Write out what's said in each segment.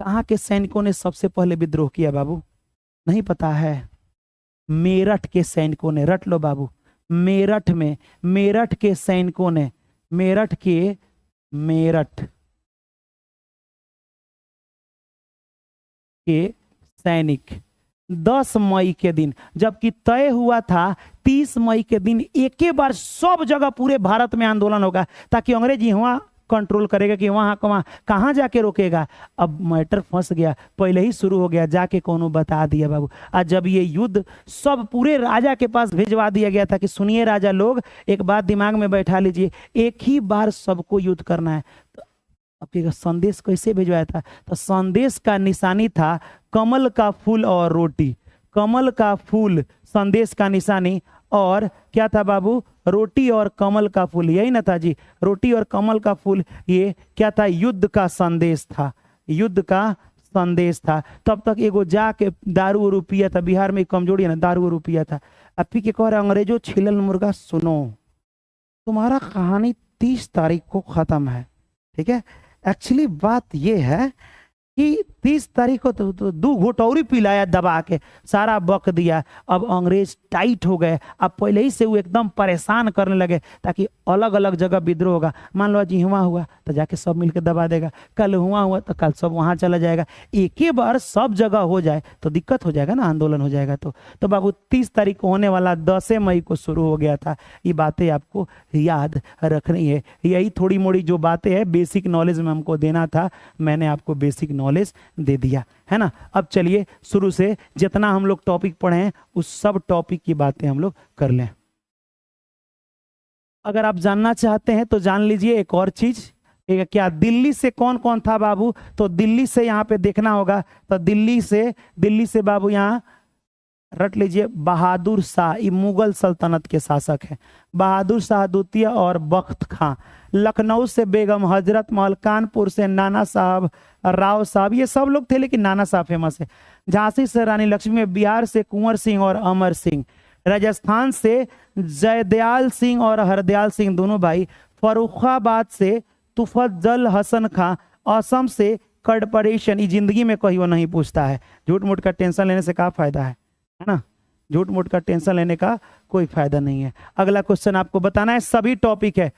कहाँ के सैनिकों ने सबसे पहले विद्रोह किया बाबू? नहीं पता है? मेरठ के सैनिकों ने, रट लो बाबू, मेरठ में, मेरठ के सैनिकों ने, मेरठ के, मेरठ के सैनिक 10 मई के दिन, जबकि तय हुआ था 30 मई के दिन एक ही बार सब जगह पूरे भारत में आंदोलन होगा, ताकि अंग्रेजी वहां कंट्रोल करेगा कि वहां कहाँ जाके रोकेगा। अब मैटर फंस गया, पहले ही शुरू हो गया, जाके कोनो बता दिया बाबू। आज जब ये युद्ध सब पूरे राजा के पास भिजवा दिया गया था कि सुनिए राजा लोग, एक बात दिमाग में बैठा लीजिए, एक ही बार सबको युद्ध करना है। तो आपके संदेश कैसे भिजवाया था? तो संदेश का निशानी था कमल का फूल और रोटी। कमल का फूल संदेश का निशानी, और क्या था बाबू? रोटी और कमल का फूल, यही ना था जी? रोटी और कमल का फूल, ये क्या था? युद्ध का संदेश था, युद्ध का संदेश था। तब तक एगो जाके दारू उरू पिया था, बिहार में कमजोरी है ना, दारू उरू पिया था। अब फिर क्या कह रहे, अंग्रेजों छिलल मुर्गा सुनो, तुम्हारा कहानी 30 तारीख को खत्म है, ठीक है? एक्चुअली बात ये है कि 30 तारीख को तो 2 घूंट और पिलाया दबा के, सारा बक दिया। अब अंग्रेज टाइट हो गए, अब पहले ही से वो एकदम परेशान करने लगे, ताकि अलग अलग जगह विद्रोह होगा। मान लो जी हुआ हुआ तो जाके सब मिलकर दबा देगा, कल हुआ तो कल सब वहां चला जाएगा। एक ही बार सब जगह हो जाए तो दिक्कत हो जाएगा ना, आंदोलन हो जाएगा। तो बाबू 30 तारीख को होने वाला 10 मई को शुरू हो गया था। ये बातें आपको याद रखनी है, यही थोड़ी मोड़ी जो बातें हैं बेसिक नॉलेज में हमको देना था, मैंने आपको बेसिक नॉलेज दे दिया है ना। अब चलिए शुरू से जितना हम लोग टॉपिक पढ़े हैं उस सब टॉपिक की बातें हम लोग कर लें। अगर आप जानना चाहते हैं तो जान लीजिए एक और चीज, क्या दिल्ली से कौन कौन था बाबू? तो दिल्ली से यहाँ पे देखना होगा, तो दिल्ली से बाबू यहाँ रट लीजिए, बहादुर शाह, ये मुगल सल्तनत के शासक हैं, बहादुर शाह द्वितीय और बख्त खां। लखनऊ से बेगम हजरत महल, कानपुर से नाना साहब, राव साहब, ये सब लोग थे लेकिन नाना साहब फेमस है। झांसी से रानी लक्ष्मी, बिहार से कुंवर सिंह और अमर सिंह, राजस्थान से जयदयाल सिंह और हरदयाल सिंह दोनों भाई, फर्रुखाबाद से तुफजल हसन खां, असम से कड़परेशन। ये जिंदगी में कहीं वो नहीं पूछता है, झूठ मूठ का टेंशन लेने से क्या फायदा है ना, झूठ मूठ का टेंशन लेने का कोई फायदा नहीं है। अगला क्वेश्चन आपको बताना है, सभी टॉपिक है,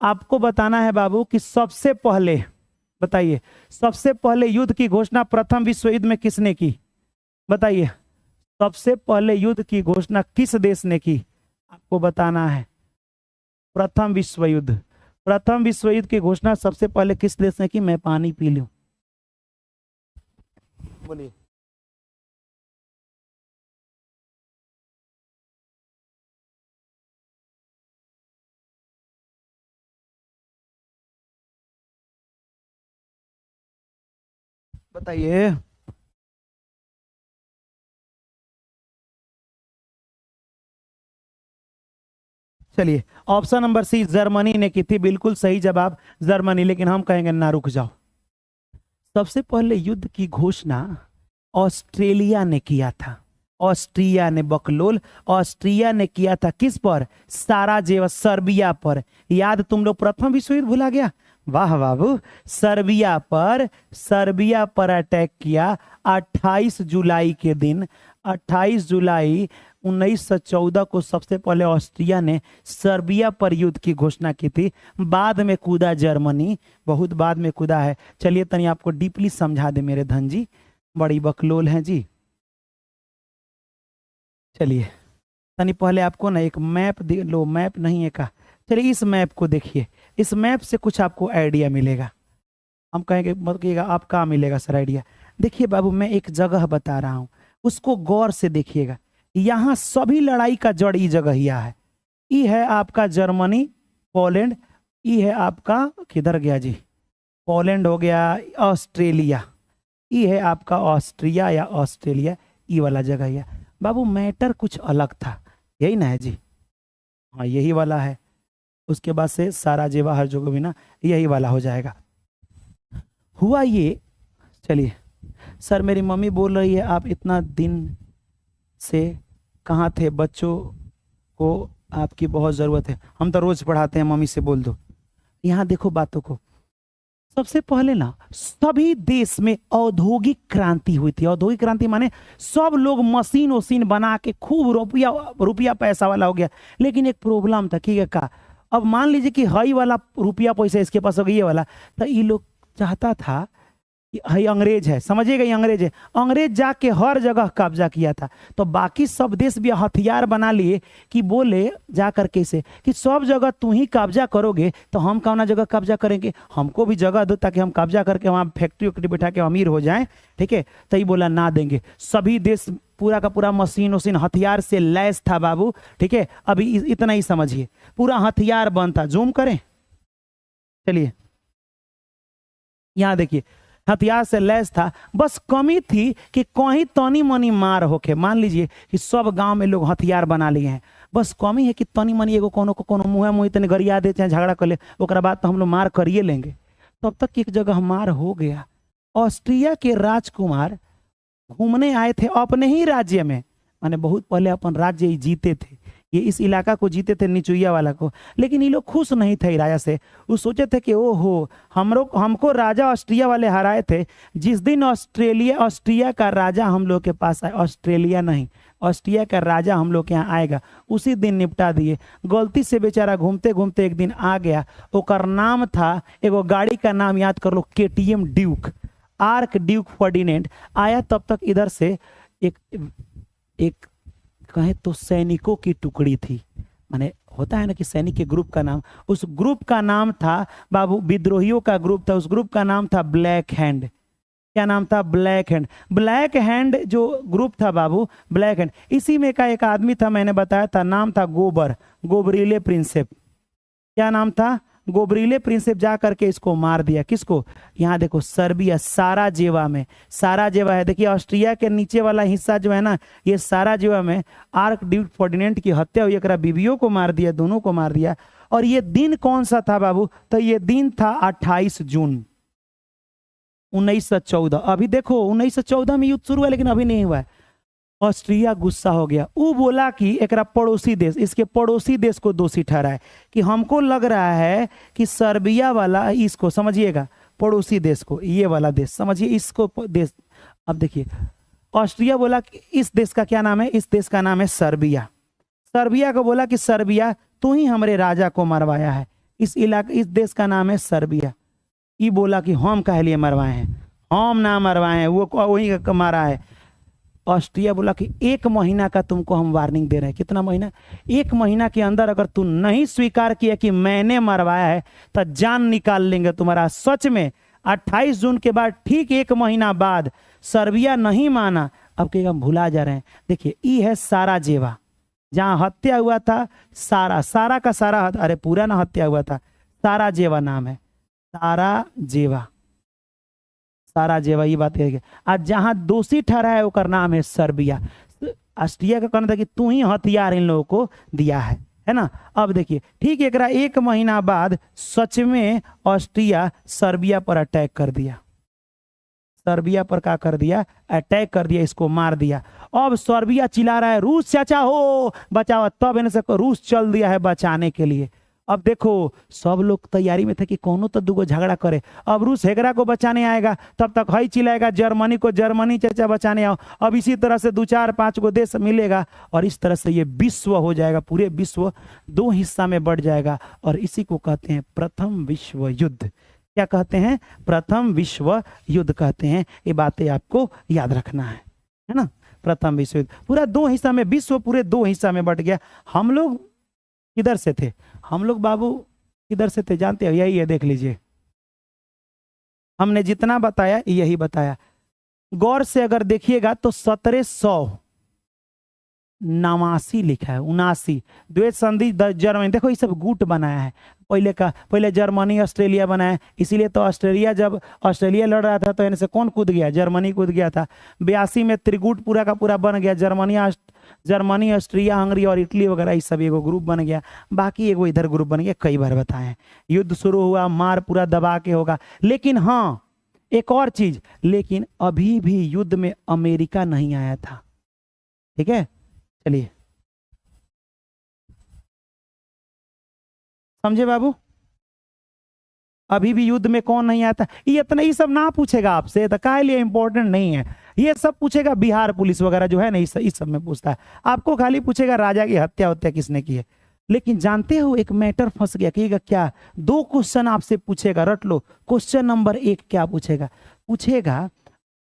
आपको बताना है बाबू कि सबसे पहले बताइए, सबसे पहले युद्ध की घोषणा प्रथम विश्व युद्ध में किसने की? बताइए, सबसे पहले युद्ध की घोषणा किस देश ने की? आपको बताना है। प्रथम विश्व युद्ध, प्रथम विश्व युद्ध की घोषणा सबसे पहले किस देश ने की? मैं पानी पी लूं, बोलिए। बताइए। चलिए, ऑप्शन नंबर सी जर्मनी ने की थी, बिल्कुल सही जवाब जर्मनी। लेकिन हम कहेंगे ना, रुक जाओ, सबसे पहले युद्ध की घोषणा ऑस्ट्रेलिया ने किया था, ऑस्ट्रिया ने, बकलोल, ऑस्ट्रिया ने किया था। किस पर? साराजेवो, सर्बिया पर। याद तुम लोग प्रथम विश्व युद्ध भुला गया? वाह बाबू, सर्बिया पर, सर्बिया पर अटैक किया 28 जुलाई के दिन। 28 जुलाई 1914 को सबसे पहले ऑस्ट्रिया ने सर्बिया पर युद्ध की घोषणा की थी। बाद में कूदा जर्मनी, बहुत बाद में कूदा है। चलिए तनी आपको डीपली समझा दे मेरे धन जी, बड़ी बकलोल हैं जी। चलिए तनी पहले आपको ना एक मैप दे लो, मैप नहीं है का, चलिए इस मैप को देखिए, इस मैप से कुछ आपको आइडिया मिलेगा। हम कहेंगे मत कहिएगा आप कहाँ मिलेगा सर आइडिया? देखिए बाबू, मैं एक जगह बता रहा हूँ, उसको गौर से देखिएगा। यहाँ सभी लड़ाई का जड़ ई जगह ही है। ई है आपका जर्मनी, पोलैंड, ई है आपका किधर गया जी, पोलैंड हो गया, ऑस्ट्रेलिया, ई है आपका ऑस्ट्रिया या ऑस्ट्रेलिया, ई वाला जगह है बाबू। मैटर कुछ अलग था, यही ना है जी? हाँ यही वाला है। उसके बाद से साराजेवो हर्ज़ेगोविना, यही वाला हो जाएगा। हुआ ये, चलिए सर मेरी मम्मी बोल रही है आप इतना दिन से कहाँ थे, बच्चों को आपकी बहुत ज़रूरत है। हम तो रोज़ पढ़ाते हैं, मम्मी से बोल दो। यहाँ देखो बातों को, सबसे पहले ना सभी देश में औद्योगिक क्रांति हुई थी। औद्योगिक क्रांति माने सब लोग मशीन वशीन बना के खूब रुपया रुपया पैसा वाला हो गया। लेकिन एक प्रॉब्लम था कि का, अब मान लीजिए कि हई वाला रुपया पैसा इसके पास हो गया ये वाला, तो ये लोग चाहता था हई अंग्रेज है, समझिएगा, ये अंग्रेज है। अंग्रेज जाके हर जगह कब्जा किया था, तो बाकी सब देश भी हथियार बना लिए कि बोले जा करके से कि सब जगह तू ही कब्जा करोगे तो हम कौन जगह कब्जा करेंगे, हमको भी जगह दो ताकि हम कब्जा करके वहाँ फैक्ट्री वैक्ट्री बैठा के अमीर हो जाएं। ठीक है, तो ये बोला ना देंगे। सभी देश पूरा का पूरा मशीन वशीन हथियार से लैस था बाबू। ठीक है, अभी इतना ही समझिए, पूरा हथियार बंद था। जूम करें, चलिए यहाँ देखिए, हथियार से लैस था। बस कमी थी कि कहीं तनी मनी मार होके, मान लीजिए कि सब गांव में लोग हथियार बना लिए हैं, बस कमी है कि तनी मनी एगो कोनो को कोनो मुँह मुँह तनी गरिया दे चाहे झगड़ा कर ले, ओकरा बाद तो हम लोग मार करिए लेंगे। तब तक एक जगह मार हो गया। ऑस्ट्रिया के राजकुमार घूमने आए थे अपने ही राज्य में, माने बहुत पहले अपन राज्य जीते थे, ये इस इलाका को जीते थे, निचुइया वाला को। लेकिन ये लोग खुश नहीं थे राजा से। वो सोचे थे कि ओहो हमको राजा ऑस्ट्रिया वाले हराए थे। जिस दिन ऑस्ट्रिया का राजा हम लोग के पास आए, ऑस्ट्रेलिया नहीं, ऑस्ट्रिया का राजा हम लोग के यहाँ आएगा, उसी दिन निपटा दिए। गलती से बेचारा घूमते घूमते एक दिन आ गया। ओकर नाम था, एगो गाड़ी का नाम याद कर लो, KTM Duke, arc Duke Ferdinand आया। तब तक इधर से एक कहें तो सैनिकों की टुकड़ी थी, माने होता है ना कि सैनिक के ग्रुप का नाम, उस ग्रुप का नाम था बाबू, विद्रोहियों का ग्रुप था, उस ग्रुप का नाम था ब्लैक हैंड। क्या नाम था? Black hand. ब्लैक हैंड जो ग्रुप था बाबू, ब्लैक हैंड, इसी में का एक आदमी था, मैंने बताया था, नाम था गोबरीले प्रिंसेप। क्या नाम था? गोबरीले प्रिंसेप। जा करके इसको मार दिया। किसको? यहाँ देखो, सर्बिया, साराजेवा में, साराजेवा है, देखिए ऑस्ट्रिया के नीचे वाला हिस्सा जो है ना, ये साराजेवा में आर्क ड्यूक फर्डिनेंड की हत्या हुई। एकरा बीवियों को मार दिया, दोनों को मार दिया। और ये दिन कौन सा था बाबू? तो ये दिन था 28 जून 1914। अभी देखो 1914 में युद्ध शुरू हुआ, लेकिन अभी नहीं हुआ है। ऑस्ट्रिया गुस्सा हो गया। वो बोला कि एकरा पड़ोसी देश, इसके पड़ोसी देश को दोषी ठहराए कि हमको लग रहा है कि सर्बिया वाला, इसको समझिएगा, पड़ोसी देश को, ये वाला देश समझिए, इसको देश। अब देखिए, ऑस्ट्रिया बोला कि इस देश का क्या नाम है? इस देश का नाम है सर्बिया। सर्बिया को बोला कि सर्बिया, तू ही हमारे राजा को मरवाया है, इस इलाके, इस देश का नाम है सर्बिया। ये बोला कि हम कह लिए मरवाए हैं, हम ना मरवाए हैं, वो वही मारा है। ऑस्ट्रिया बोला कि 1 महीना का तुमको हम वार्निंग दे रहे हैं। कितना महीना? 1 महीना के अंदर अगर तू नहीं स्वीकार किया कि मैंने मरवाया है तो जान निकाल लेंगे तुम्हारा। सच में 28 जून के बाद ठीक 1 महीना बाद सर्बिया नहीं माना। अब कहेगा हम भुला जा रहे हैं। देखिए, ये है साराजेवा, जहां हत्या हुआ था। सारा का सारा, अरे पूरा ना हत्या हुआ था, साराजेवा नाम है, साराजेवा, ये बात है। आज जहां दोषी ठहरा है उसका नाम है सर्बिया। ऑस्ट्रिया का कहना था कि तू ही हथियार इन लोगों को दिया है ना। अब देखिए, ठीक एकरा 1 महीना बाद सच में ऑस्ट्रिया सर्बिया पर अटैक कर दिया। सर्बिया पर क्या कर दिया? अटैक कर दिया, इसको मार दिया। अब सर्बिया चिल्ला रहा है, रूस चाचा हो बचाओ। तब इनसे रूस चल दिया है बचाने के लिए। अब देखो, सब लोग तैयारी में थे कि कौनो तो दूगो झगड़ा करे। अब रूस हेगरा को बचाने आएगा, तब तक हई चिल्लाएगा जर्मनी को, जर्मनी चाचा बचाने आओ। अब इसी तरह से 2-4-5 गो देश मिलेगा और इस तरह से ये विश्व हो जाएगा। पूरे विश्व 2 हिस्सा में बढ़ जाएगा और इसी को कहते हैं प्रथम विश्व युद्ध। क्या कहते हैं? प्रथम विश्व युद्ध कहते हैं। ये बातें आपको याद रखना है ना। प्रथम विश्व युद्ध पूरा 2 हिस्सा में, विश्व पूरे 2 हिस्सा में बट गया। हम लोग किधर से थे? हम लोग बाबू किधर से थे जानते हो? यही है, देख लीजिए, हमने जितना बताया यही बताया। गौर से अगर देखिएगा तो 1789 लिखा है, 79 द्वैत संधि जर्मनी। देखो ये सब गुट बनाया है। पहले जर्मनी ऑस्ट्रेलिया बनाया, इसीलिए तो ऑस्ट्रेलिया, जब ऑस्ट्रेलिया लड़ रहा था तो इनसे कौन कूद गया? जर्मनी कूद गया था। 82 में त्रिगुट पूरा का पूरा बन गया। जर्मनी, ऑस्ट्रिया, हंगरी और इटली वगैरह, इस सब एगो ग्रुप बन गया। बाकी एगो इधर ग्रुप बन गया। कई बार बताए, युद्ध शुरू हुआ, मार पूरा दबा के होगा। लेकिन हाँ, एक और चीज, लेकिन अभी भी युद्ध में अमेरिका नहीं आया था। ठीक है, चलिए समझे बाबू। अभी भी युद्ध में कौन नहीं आता, ये इतना ही सब ना पूछेगा आपसे, तो काहे लिए इंपॉर्टेंट नहीं है। ये सब पूछेगा बिहार पुलिस वगैरह जो है ना, इस सब में पूछता है। आपको खाली पूछेगा राजा की हत्या किसने की है। लेकिन जानते हो एक मैटर फंस गया, कहिएगा क्या, 2 क्वेश्चन आपसे पूछेगा, रट लो। क्वेश्चन नंबर 1 क्या पूछेगा, पूछेगा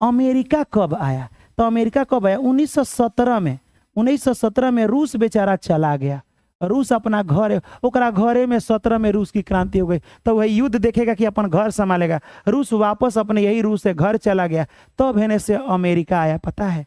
अमेरिका कब आया। तो अमेरिका कब आया, 1917 में। 1917 में रूस बेचारा चला गया, रूस अपना घर, ओकरा घरे में 17 में रूस की क्रांति हो गई। तो वही युद्ध देखेगा कि अपन घर संभालेगा, रूस वापस अपने यही रूस से घर चला गया, तब हेने से अमेरिका आया। पता है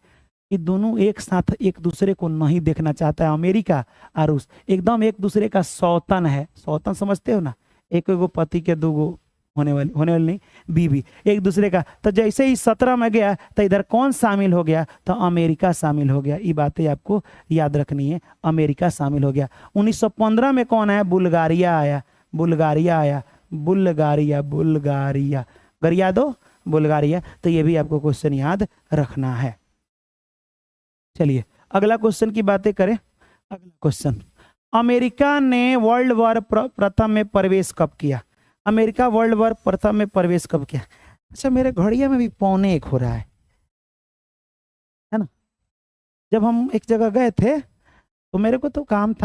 कि दोनों एक साथ एक दूसरे को नहीं देखना चाहता है, अमेरिका और रूस एकदम एक दूसरे का सौतन है। सौतन समझते हो ना, एक एगो पति के 2 होने वाली नहीं, बीवी एक दूसरे का। तो जैसे ही 17 में गया तो इधर कौन शामिल हो गया, तो अमेरिका शामिल हो गया। ये बातें आपको याद रखनी है, अमेरिका शामिल हो गया। 1915 में कौन आया, बुल्गारिया आया। बुल्गारिया आया, बुल्गारिया गरिया दो बुल्गारिया। तो ये भी आपको क्वेश्चन याद रखना है। चलिए अगला क्वेश्चन की बातें करें। अगला क्वेश्चन, अमेरिका ने वर्ल्ड वॉर प्रथम में प्रवेश कब किया। अमेरिका वर्ल्ड वॉर प्रथम में प्रवेश कब किया। अच्छा मेरे घड़िया में भी 1:45 हो रहा है ना। जब हम एक जगह गए थे तो मेरे को तो काम था,